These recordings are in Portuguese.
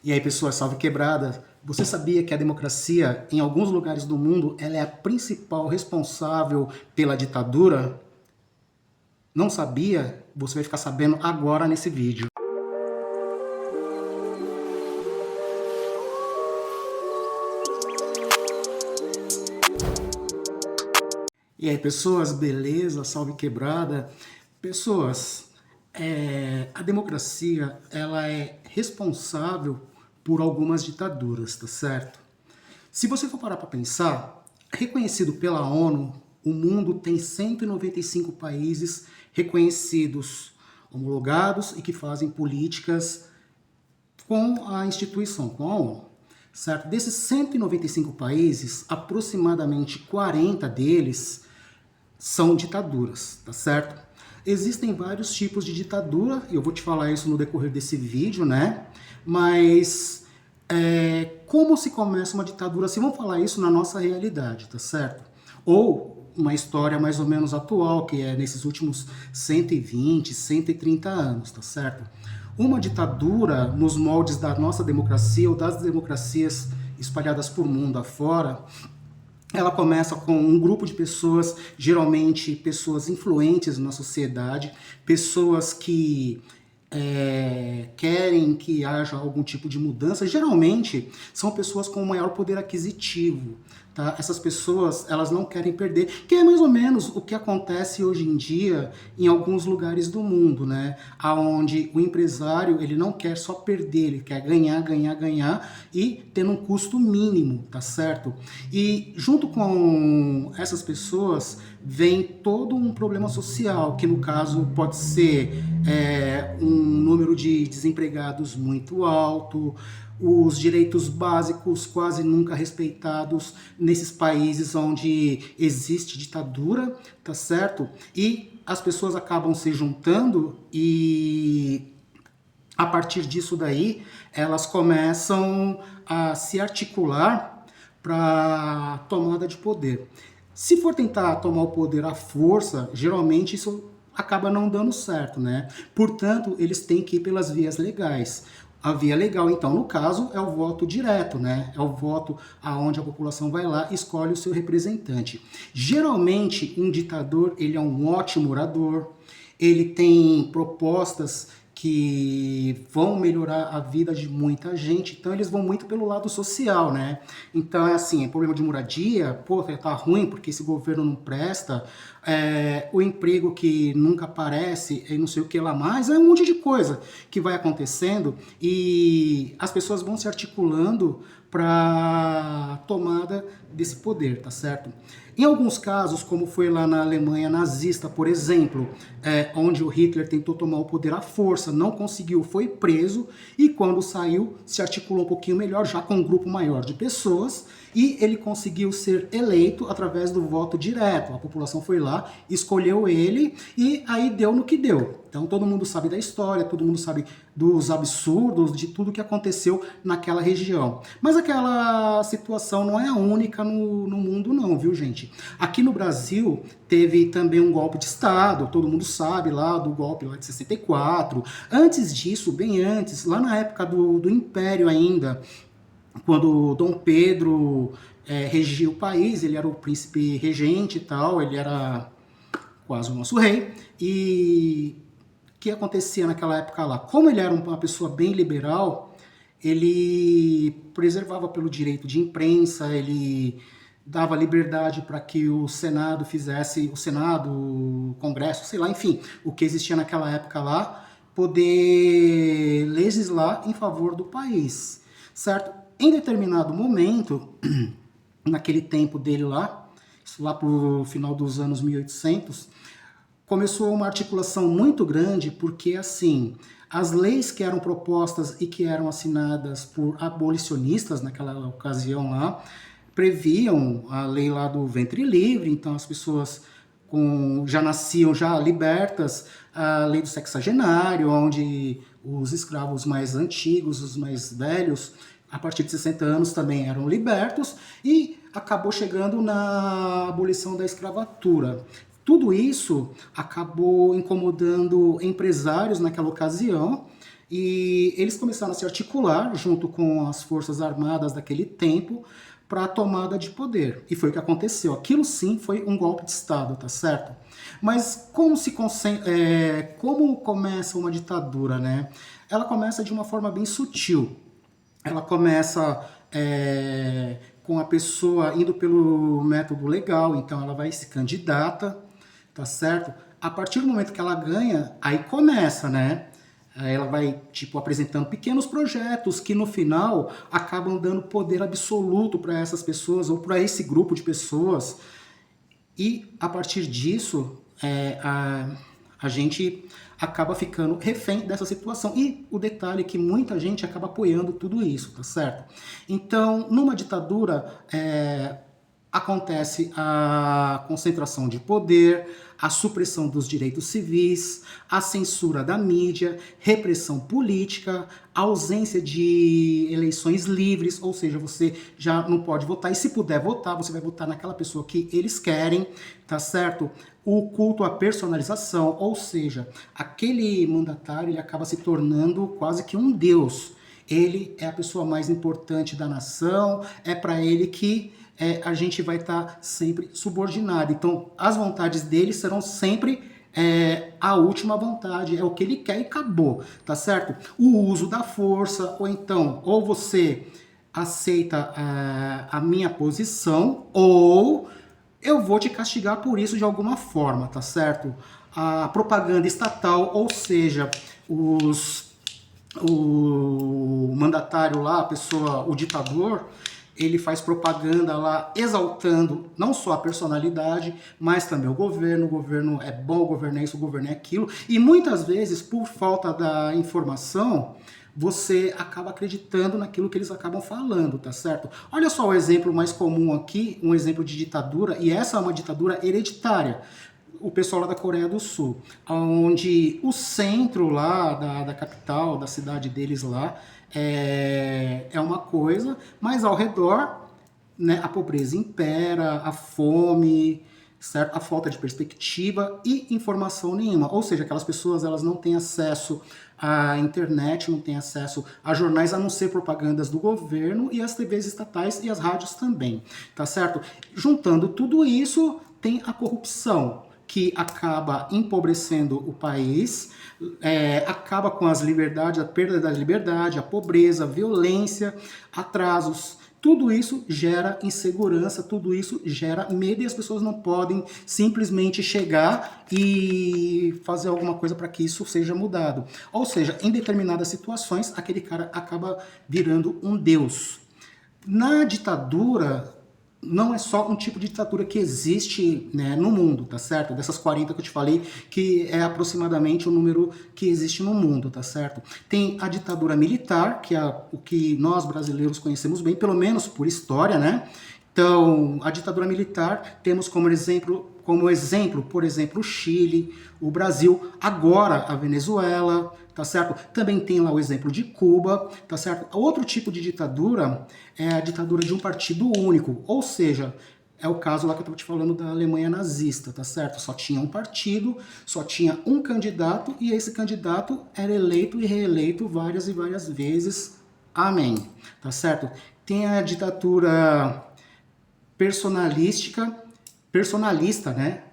E aí, pessoas, salve quebrada. Você sabia que a democracia, em alguns lugares do mundo, ela é a principal responsável pela ditadura? Não sabia? Você vai ficar sabendo agora nesse vídeo. E aí, pessoas, beleza? Salve quebrada. Pessoas, a democracia, ela é responsável por algumas ditaduras, tá certo? Se você for parar para pensar, reconhecido pela ONU, o mundo tem 195 países reconhecidos, homologados e que fazem políticas com a instituição, com a ONU. Certo? Desses 195 países, aproximadamente 40 deles são ditaduras, tá certo? Existem vários tipos de ditadura, e eu vou te falar isso no decorrer desse vídeo, né? Mas como se começa uma ditadura, assim, vamos falar isso na nossa realidade, tá certo? Ou uma história mais ou menos atual, que é nesses últimos 120, 130 anos, tá certo? Uma ditadura nos moldes da nossa democracia ou das democracias espalhadas por mundo afora, ela começa com um grupo de pessoas, geralmente pessoas influentes na sociedade, pessoas que querem que haja algum tipo de mudança. Geralmente são pessoas com maior poder aquisitivo. Tá? Essas pessoas, elas não querem perder, que é mais ou menos o que acontece hoje em dia em alguns lugares do mundo, né? Onde o empresário, ele não quer só perder, ele quer ganhar, ganhar, ganhar e tendo um custo mínimo, tá certo? E junto com essas pessoas vem todo um problema social, que no caso pode ser um número de desempregados muito alto, os direitos básicos quase nunca respeitados nesses países onde existe ditadura, tá certo? E as pessoas acabam se juntando e a partir disso daí elas começam a se articular para tomada de poder. Se for tentar tomar o poder à força, geralmente isso acaba não dando certo, né? Portanto, eles têm que ir pelas vias legais. A via legal, então, no caso, é o voto direto, né? É o voto aonde a população vai lá e escolhe o seu representante. Geralmente, um ditador, ele é um ótimo orador, ele tem propostas que vão melhorar a vida de muita gente, então eles vão muito pelo lado social, né? Então é assim, problema de moradia, pô, tá ruim porque esse governo não presta, o emprego que nunca aparece, e não sei o que lá mais, é um monte de coisa que vai acontecendo e as pessoas vão se articulando para tomada desse poder, tá certo? Em alguns casos, como foi lá na Alemanha nazista, por exemplo, onde o Hitler tentou tomar o poder à força, não conseguiu, foi preso e quando saiu se articulou um pouquinho melhor, já com um grupo maior de pessoas e ele conseguiu ser eleito através do voto direto. A população foi lá, escolheu ele e aí deu no que deu. Então todo mundo sabe da história, todo mundo sabe dos absurdos, de tudo que aconteceu naquela região. Mas aquela situação não é a única no mundo não, viu gente? Aqui no Brasil teve também um golpe de Estado, todo mundo sabe lá do golpe lá de 64. Antes disso, bem antes, lá na época do Império ainda, quando Dom Pedro regia o país, ele era o príncipe regente e tal, ele era quase o nosso rei, e o que acontecia naquela época lá? Como ele era uma pessoa bem liberal, ele preservava pelo direito de imprensa, ele dava liberdade para que o Senado fizesse, o Senado, o Congresso, sei lá, enfim, o que existia naquela época lá, poder legislar em favor do país, certo? Em determinado momento, naquele tempo dele lá, isso lá pro final dos anos 1800, começou uma articulação muito grande, porque assim, as leis que eram propostas e que eram assinadas por abolicionistas naquela ocasião lá, previam a lei lá do ventre livre, então as pessoas já nasciam já libertas, a lei do sexagenário, onde os escravos mais antigos, os mais velhos, a partir de 60 anos também eram libertos, e acabou chegando na abolição da escravatura. Tudo isso acabou incomodando empresários naquela ocasião, E eles começaram a se articular junto com as forças armadas daquele tempo para a tomada de poder. E foi o que aconteceu. Aquilo sim foi um golpe de Estado, tá certo? Mas como começa uma ditadura, né? Ela começa de uma forma bem sutil. Ela começa com a pessoa indo pelo método legal, então ela vai se candidata, tá certo? A partir do momento que ela ganha, aí começa, né? Aí ela vai, tipo, apresentando pequenos projetos que no final acabam dando poder absoluto para essas pessoas ou para esse grupo de pessoas. E a partir disso, a gente acaba ficando refém dessa situação. E o detalhe é que muita gente acaba apoiando tudo isso, tá certo? Então, numa ditadura, acontece a concentração de poder, a supressão dos direitos civis, a censura da mídia, repressão política, ausência de eleições livres, ou seja, você já não pode votar, e se puder votar, você vai votar naquela pessoa que eles querem, tá certo? O culto à personalização, ou seja, aquele mandatário ele acaba se tornando quase que um deus. Ele é a pessoa mais importante da nação, é para ele que a gente vai estar sempre subordinado. Então, as vontades dele serão sempre a última vontade, é o que ele quer e acabou, tá certo? O uso da força, ou então, ou você aceita a minha posição, ou eu vou te castigar por isso de alguma forma, tá certo? A propaganda estatal, ou seja, o mandatário lá, a pessoa, o ditador, ele faz propaganda lá exaltando não só a personalidade, mas também o governo é bom, o governo é isso, o governo é aquilo, e muitas vezes, por falta da informação, você acaba acreditando naquilo que eles acabam falando, tá certo? Olha só o exemplo mais comum aqui, um exemplo de ditadura, e essa é uma ditadura hereditária. O pessoal lá da Coreia do Sul, onde o centro lá da capital, da cidade deles lá, é uma coisa, mas ao redor, né, a pobreza impera, a fome, certo? A falta de perspectiva e informação nenhuma. Ou seja, aquelas pessoas elas não têm acesso à internet, não têm acesso a jornais, a não ser propagandas do governo e as TVs estatais e as rádios também, tá certo? Juntando tudo isso, tem a corrupção, que acaba empobrecendo o país, acaba com as liberdades, a perda da liberdade, a pobreza, a violência, atrasos. Tudo isso gera insegurança, tudo isso gera medo e as pessoas não podem simplesmente chegar e fazer alguma coisa para que isso seja mudado. Ou seja, em determinadas situações, aquele cara acaba virando um deus. Na ditadura, não é só um tipo de ditadura que existe, né, no mundo, tá certo? Dessas 40 que eu te falei, que é aproximadamente o número que existe no mundo, tá certo? Tem a ditadura militar, que é o que nós brasileiros conhecemos bem, pelo menos por história, né? Então, a ditadura militar, temos como exemplo, por exemplo, o Chile, o Brasil, agora a Venezuela, tá certo? Também tem lá o exemplo de Cuba, tá certo? Outro tipo de ditadura é a ditadura de um partido único, ou seja, é o caso lá que eu estava te falando da Alemanha nazista, tá certo? Só tinha um partido, só tinha um candidato e esse candidato era eleito e reeleito várias e várias vezes. Amém. Tá certo? Tem a ditadura personalista, né?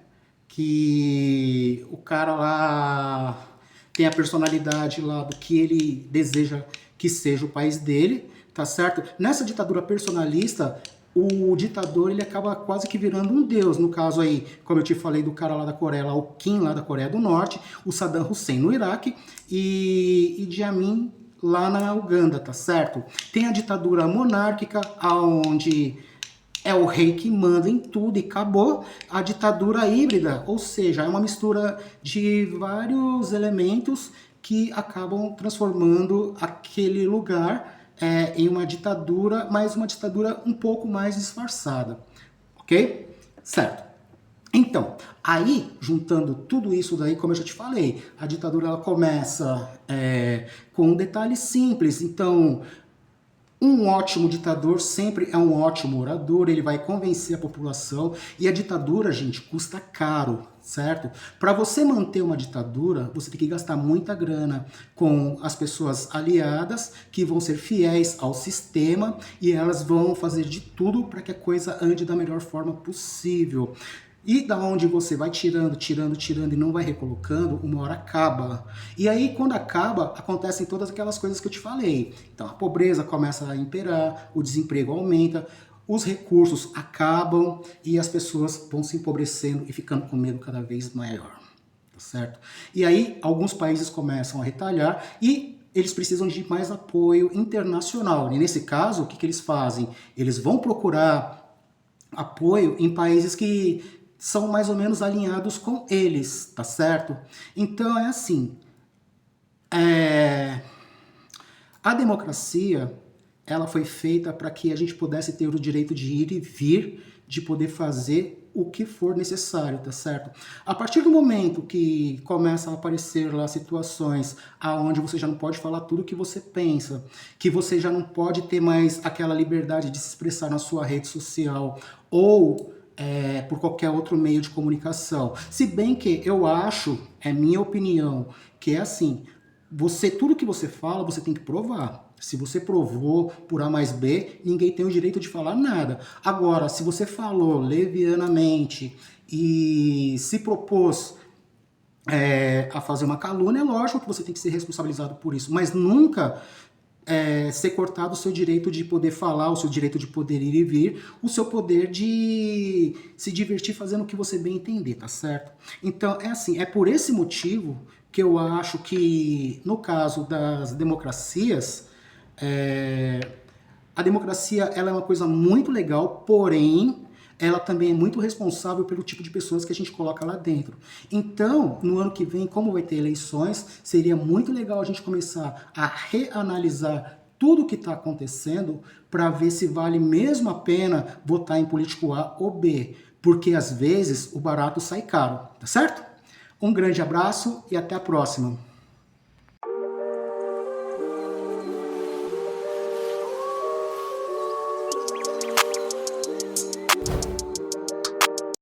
Que o cara lá tem a personalidade lá do que ele deseja que seja o país dele, tá certo? Nessa ditadura personalista, o ditador ele acaba quase que virando um deus. No caso aí, como eu te falei do cara lá da Coreia, lá, o Kim lá da Coreia do Norte, o Saddam Hussein no Iraque e Idi Amin lá na Uganda, tá certo? Tem a ditadura monárquica, onde é o rei que manda em tudo e acabou. A ditadura híbrida, ou seja, é uma mistura de vários elementos que acabam transformando aquele lugar em uma ditadura, mas uma ditadura um pouco mais disfarçada, ok? Certo. Então, aí, juntando tudo isso daí, como eu já te falei, a ditadura ela começa com um detalhe simples. Então, Um ótimo ditador sempre é um ótimo orador, ele vai convencer a população, e a ditadura, gente, custa caro, certo? Para você manter uma ditadura, você tem que gastar muita grana com as pessoas aliadas, que vão ser fiéis ao sistema, e elas vão fazer de tudo para que a coisa ande da melhor forma possível. E da onde você vai tirando, tirando, tirando e não vai recolocando, uma hora acaba. E aí, quando acaba, acontecem todas aquelas coisas que eu te falei. Então, a pobreza começa a imperar, o desemprego aumenta, os recursos acabam e as pessoas vão se empobrecendo e ficando com medo cada vez maior. Tá certo? E aí, alguns países começam a retalhar e eles precisam de mais apoio internacional. E nesse caso, o que eles fazem? Eles vão procurar apoio em países que são mais ou menos alinhados com eles, tá certo? Então é assim, a democracia, ela foi feita para que a gente pudesse ter o direito de ir e vir, de poder fazer o que for necessário, tá certo? A partir do momento que começam a aparecer lá situações aonde você já não pode falar tudo o que você pensa, que você já não pode ter mais aquela liberdade de se expressar na sua rede social, ou por qualquer outro meio de comunicação. Se bem que eu acho, é minha opinião, que é assim, tudo que você fala, você tem que provar. Se você provou por A mais B, ninguém tem o direito de falar nada. Agora, se você falou levianamente e se propôs a fazer uma calúnia, é lógico que você tem que ser responsabilizado por isso, mas nunca ser cortado o seu direito de poder falar, o seu direito de poder ir e vir, o seu poder de se divertir fazendo o que você bem entender, tá certo? Então, é assim, é por esse motivo que eu acho que, no caso das democracias, a democracia ela é uma coisa muito legal, porém, ela também é muito responsável pelo tipo de pessoas que a gente coloca lá dentro. Então, no ano que vem, como vai ter eleições, seria muito legal a gente começar a reanalisar tudo o que está acontecendo para ver se vale mesmo a pena votar em político A ou B, porque às vezes o barato sai caro, tá certo? Um grande abraço e até a próxima!